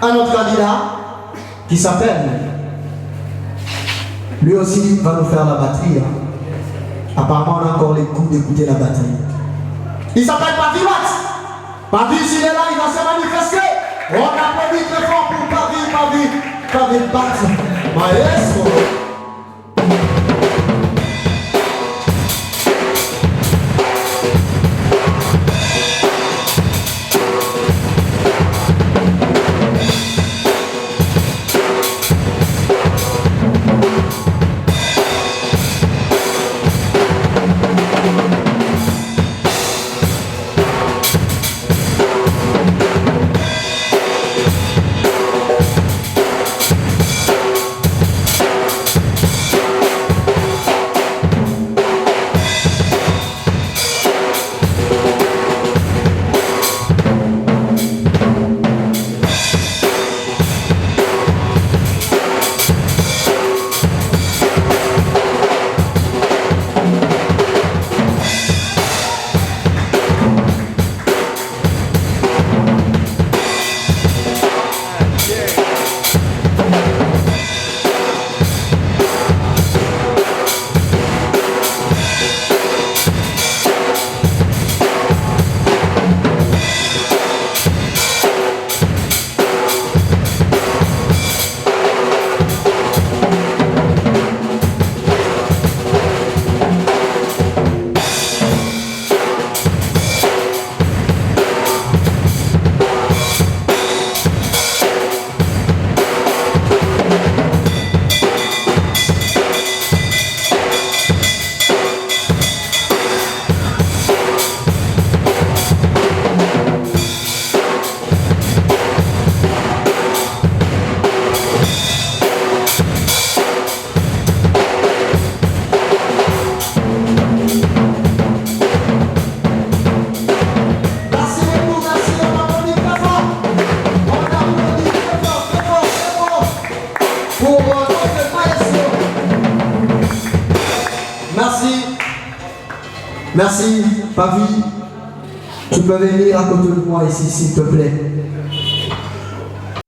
un autre candidat qui s'appelle. Lui aussi va nous faire la batterie. Hein. Apparemment, on a encore les coups d'écouter la batterie. Il s'appelle Pavi Watts. Pavi, s'il est là, il va se manifester. On applaudit très fort pour Pavi Watts. Maestro. Merci, Pavi. Tu peux venir à côté de moi ici, s'il te plaît.